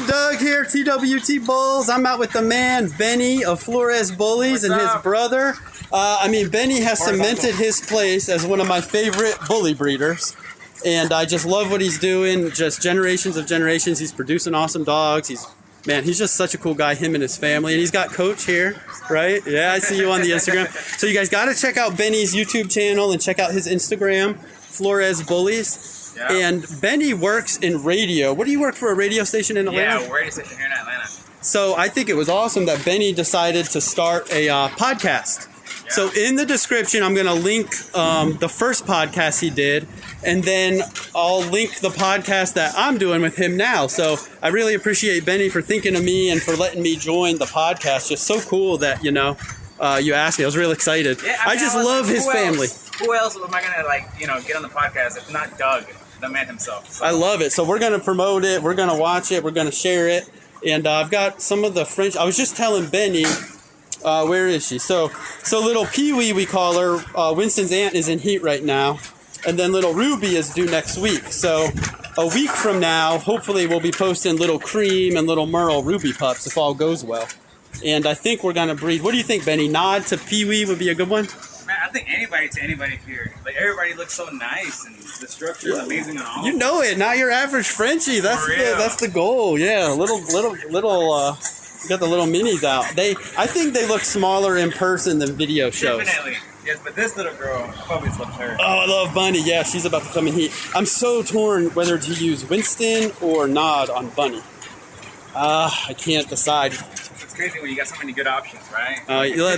Doug here, TWT Bulls. I'm out with the man, Benny of Flores Bullies. What's and up? his brother. Benny has cemented his place as one of my favorite bully breeders. And I just love what he's doing. Just generations of generations. He's producing awesome dogs. He's just such a cool guy, him and his family. And he's got Coach here, right? Yeah, I see you on the Instagram. So you guys got to check out Benny's YouTube channel and check out his Instagram, Flores Bullies. Yeah. And Benny works in radio. What do you work for, a radio station in Atlanta? Yeah, radio station here in Atlanta. So I think it was awesome that Benny decided to start a podcast. Yeah. So in the description, I'm going to link the first podcast he did, and then I'll link the podcast that I'm doing with him now. So I really appreciate Benny for thinking of me and for letting me join the podcast. Just so cool that, you asked me. I was real excited. Yeah, I just love his family. Who else am I going to, get on the podcast if not Doug, the man himself? So. I love it. So we're going to promote it. We're going to watch it. We're going to share it. And I've got some of the French. I was just telling Benny, where is she? So little Pee-wee, we call her. Winston's aunt is in heat right now. And then little Ruby is due next week. So a week from now, hopefully we'll be posting little Cream and little Merle Ruby pups if all goes well. And I think we're going to breed. What do you think, Benny? Nod to Pee-wee would be a good one? Man, I think anybody to anybody here. Like, everybody looks so nice, and the structure is amazing and all. You know it. Not your average Frenchie. That's the goal. Yeah, little. You got the little minis out. I think they look smaller in person than video shows. Definitely. Yes, but this little girl, I've always loved her. Oh, I love Bunny. Yeah, she's about to come in heat. I'm so torn whether to use Winston or Nod on Bunny. I can't decide. It's crazy when you got so many good options, right?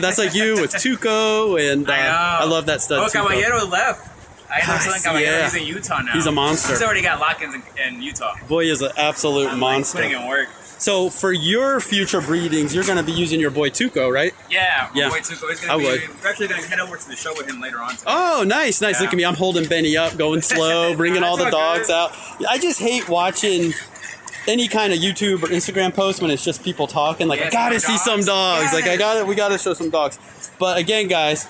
That's like you with Tuco, and I love that stud. Oh, Tuco. Caballero left. I know something Caballero. Yeah. He's in Utah now. He's a monster. He's already got lock-ins in Utah. Boy is an absolute monster. Putting in work. So for your future breedings, you're going to be using your boy Tuco, right? Yeah, Yeah. Boy Tuco. We're actually going to head over to the show with him later on today. Oh, nice. Yeah. Look at me. I'm holding Benny up, going slow, bringing all the That's all dogs out. I just hate watching any kind of YouTube or Instagram post when it's just people talking. Like, Yeah, I got to some see some dogs. dogs. Like, we got to show some dogs. But again, guys,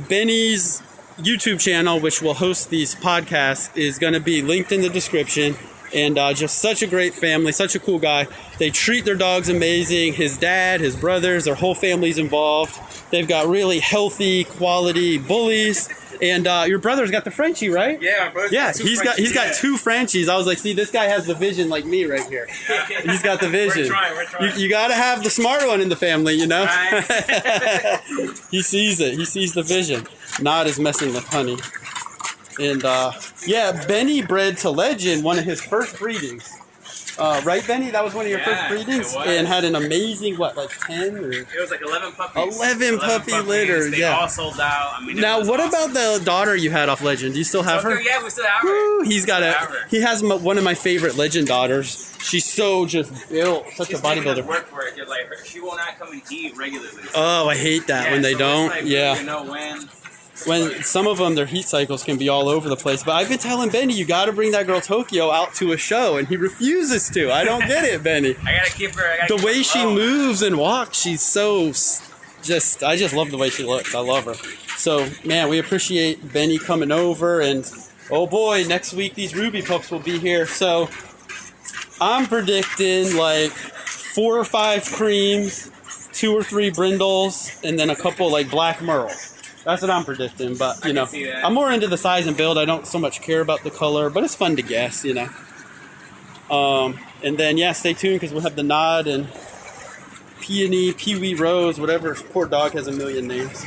Benny's YouTube channel, which will host these podcasts, is going to be linked in the description. And just such a great family, such a cool guy. They treat their dogs amazing. His dad, his brothers, their whole family's involved. They've got really healthy, quality bullies. And your brother's got the Frenchie, right? Yeah, my brother's Yeah, got two he's Frenchies, got two Frenchies. I was like, see, this guy has the vision like me right here. He's got the vision. We're trying. You got to have the smart one in the family, you know? Right. He sees it. He sees the vision. Nod is messing with Honey. And, Benny bred to Legend, one of his first breedings. Right, Benny? That was one of your first breedings? it was. And had an amazing, 10? Or... It was like 11 puppies. 11 puppy puppies. litters, They yeah. all sold out. I mean, it Now, was what awesome. about the daughter you had off Legend? Do you still have her? Yeah, we still have her. Woo, he has one of my favorite Legend daughters. She's so just built, such She's a making us bodybuilder. work for it. Like, she will not come and eat regularly. Oh, I hate that when they so don't. It's like, Yeah. You know when. When some of them, their heat cycles can be all over the place. But I've been telling Benny, you got to bring that girl Tokyo out to a show, and he refuses to. I don't get it, Benny. I gotta keep her. The way she moves and walks, she's so I just love the way she looks. I love her. So, man, we appreciate Benny coming over. And, oh boy, next week these Ruby pups will be here. So, I'm predicting like 4 or 5 Creams, 2 or 3 Brindles, and then a couple like Black Merles. That's what I'm predicting, but I can see that. I'm more into the size and build. I don't so much care about the color, but it's fun to guess, And then, stay tuned because we'll have the Nod and Peony, Pee-wee Rose, whatever. Poor dog has a million names.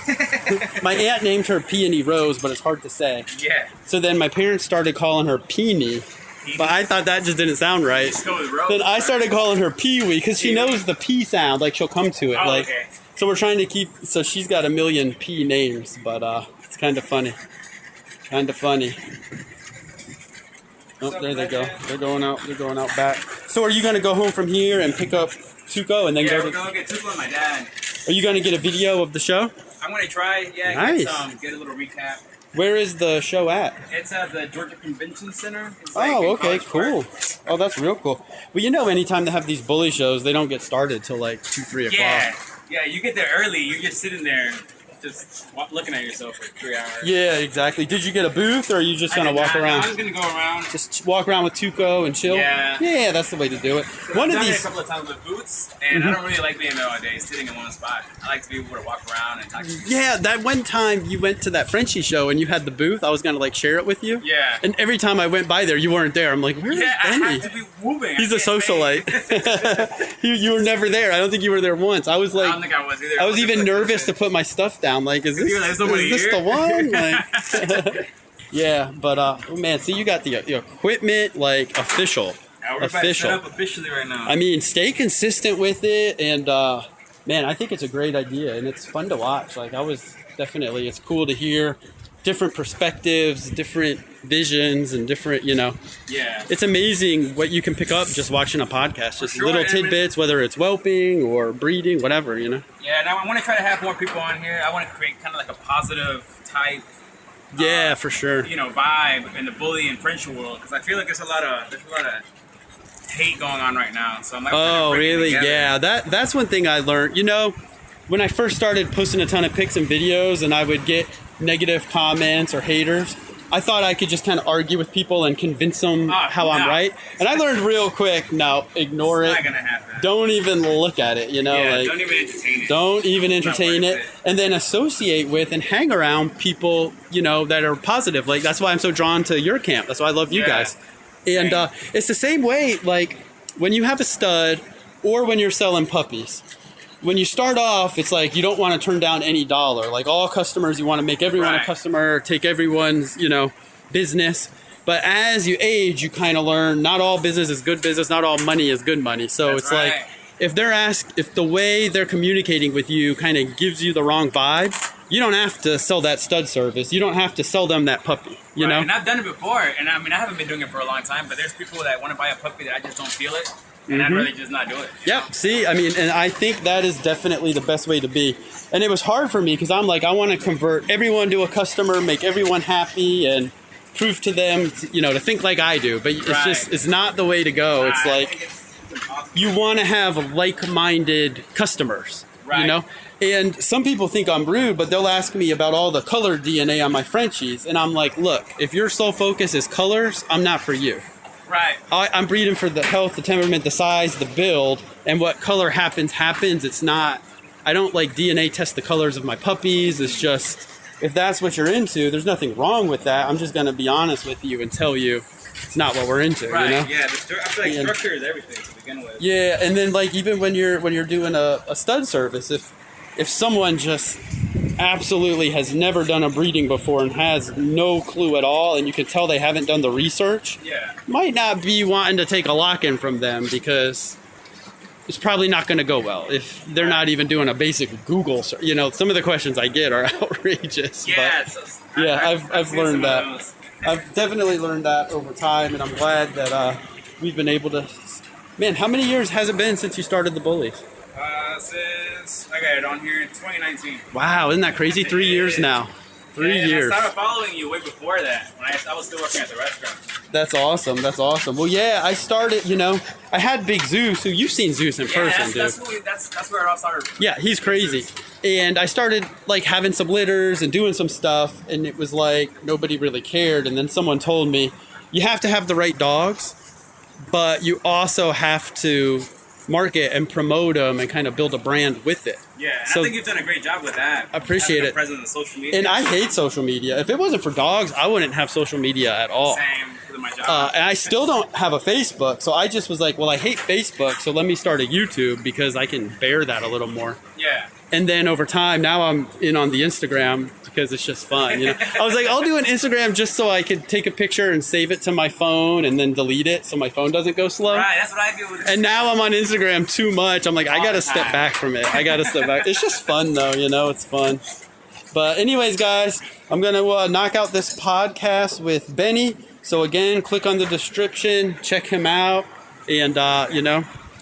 My aunt named her Peony Rose, but it's hard to say. Yeah. So then my parents started calling her Peony, but I thought that just didn't sound right. Let's go with Rose. Then I started calling her Pee-wee because she knows the P sound, like she'll come to it. Oh, like. okay. So we're trying to keep. So she's got a million P names, but it's kind of funny. Kind of funny. Oh, there they go. They're going out. They're going out back. So are you going to go home from here and pick up Tuco and then Yeah, go we're to? gonna get Tuco and my dad. Are you going to get a video of the show? I'm gonna try. Yeah. Nice. Get a little recap. Where is the show at? It's at the Georgia Convention Center. It's Oh, in okay, College cool. Park. Oh, that's real cool. Well, anytime they have these bully shows, they don't get started till like 2, 3 o'clock. Yeah. Yeah, you get there early. You're just sitting there. just looking at yourself for 3 hours. Yeah, exactly. Did you get a booth, or are you just gonna walk around? I'm just gonna go around. Just walk around with Tuco and chill. Yeah. Yeah, that's the way to do it. One I've of done it these. a couple of times with booths, and I don't really like being there all day, sitting in one spot. I like to be able to walk around and talk to people. Yeah, that one time you went to that Frenchie show and you had the booth, I was gonna like share it with you. Yeah. And every time I went by there, you weren't there. I'm like, where's Yeah, I Benny? have to be moving. He's a socialite. you were never there. I don't think you were there once. I was I like, don't think I was either. I was even nervous to put my stuff down. Like, is You're like, this, "Somebody is this here?" the one? Like, yeah, but oh man, see, you got the equipment like official. Yeah, we're about to set up officially right now. I mean, stay consistent with it, and man, I think it's a great idea, and it's fun to watch. Like, it's cool to hear different perspectives, different visions, and different, Yeah. it's amazing what you can pick up just watching a podcast. Just sure, little and tidbits, whether it's whelping or breeding, whatever, Yeah, now I want to try to have more people on here. I want to create kind of like a positive type, Yeah, for sure. vibe in the bully and French world, because I feel like there's a lot of hate going on right now. So I'm like, Oh, really? together. Yeah, that's one thing I learned. When I first started posting a ton of pics and videos and I would get negative comments or haters, I thought I could just kind of argue with people and convince them how I'm right. And I learned real quick, no, ignore It's it. not gonna happen. Don't even look at it, Yeah, like, don't even entertain it. don't even entertain worth it. it. And then associate with and hang around people, that are positive. Like, that's why I'm so drawn to your camp. That's why I love you Yeah. guys. And it's the same way, like, when you have a stud or when you're selling puppies. When you start off, it's like you don't want to turn down any dollar. Like, all customers, you want to make everyone a Right. customer, take everyone's, business. But as you age, you kind of learn not all business is good business, not all money is good money. So That's it's right. like, if the way they're communicating with you kind of gives you the wrong vibe, you don't have to sell that stud service. You don't have to sell them that puppy, you know? And I've done it before, and I mean, I haven't been doing it for a long time, but there's people that want to buy a puppy that I just don't feel it, and I'd rather just not do it. Yep. See, I mean, and I think that is definitely the best way to be. And it was hard for me because I'm like, I want to convert everyone to a customer, make everyone happy, and prove to them, to think like I do. But it's not the way to go. It's I like, think it's impossible. you want to have like-minded customers, Right. And some people think I'm rude, but they'll ask me about all the color DNA on my Frenchies. And I'm like, look, if your sole focus is colors, I'm not for you. Right. I'm breeding for the health, the temperament, the size, the build, and what color happens. It's not, I don't like DNA test the colors of my puppies. It's just, if that's what you're into, there's nothing wrong with that. I'm just going to be honest with you and tell you it's not what we're into, Right. Yeah, I feel like structure is everything to begin with. Yeah, and then like even when you're doing a stud service, if someone just absolutely has never done a breeding before and has no clue at all, and you can tell they haven't done the research, Yeah. might not be wanting to take a lock-in from them because it's probably not going to go well if they're not even doing a basic Google search. Some of the questions I get are outrageous. Yeah. But I've seen learned some of that. those. I've definitely learned that over time, and I'm glad that we've been able to. Man, how many years has it been since you started the bullies? Since I got it on here in 2019. Wow, isn't that crazy? 3 years now. 3 Yeah, years. I started following you way before that, when I was still working at the restaurant. That's awesome. That's awesome. Well, yeah, I started. I had Big Zeus, who you've seen Zeus in person, dude. That's where it all started. Yeah, he's crazy. And I started like having some litters and doing some stuff, and it was like nobody really cared. And then someone told me, you have to have the right dogs, but you also have to market and promote them and kind of build a brand with it. Yeah, So- I think you've done a great job with that. I appreciate Having a it. presence on social media. And I hate social media. If it wasn't for dogs, I wouldn't have social media at all. Same with my job. And I still don't have a Facebook, so I just was like, well, I hate Facebook, so let me start a YouTube because I can bear that a little more. Yeah. And then over time, now I'm in on the Instagram because it's just fun. I was like, I'll do an Instagram just so I could take a picture and save it to my phone and then delete it so my phone doesn't go slow. Right, that's what I do with And now I'm on Instagram too much. I'm like, I got to step back from it. I got to step back. It's just fun though, it's fun. But anyways, guys, I'm going to knock out this podcast with Benny. So again, click on the description, check him out, and,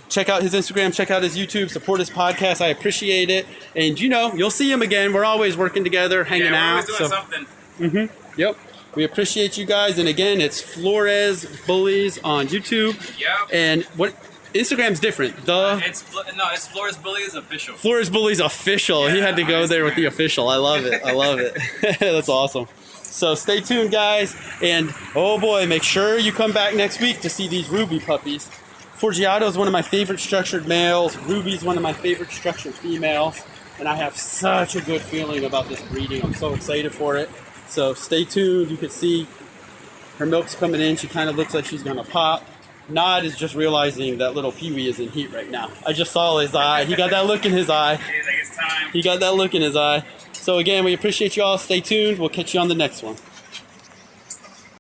check out his Instagram, check out his YouTube, support his podcast. I appreciate it. And, you'll see him again. We're always working together, hanging we're out. always doing something. Yep. We appreciate you guys. And again, it's Flores Bullies on YouTube. Yep. And Instagram's different. Duh. It's Flores Bullies official. Flores Bullies official. He Yeah, had to go on there with the Instagram. official. I love it. I love it. That's awesome. So stay tuned, guys. And oh boy, make sure you come back next week to see these Ruby puppies. Forgiato is one of my favorite structured males. Ruby's one of my favorite structured females. And I have such a good feeling about this breeding. I'm so excited for it. So stay tuned. You can see her milk's coming in. She kind of looks like she's going to pop. Nod is just realizing that little Pee-wee is in heat right now. I just saw his eye. He got that look in his eye. He's like, it's time. He got that look in his eye. So again, we appreciate you all. Stay tuned. We'll catch you on the next one.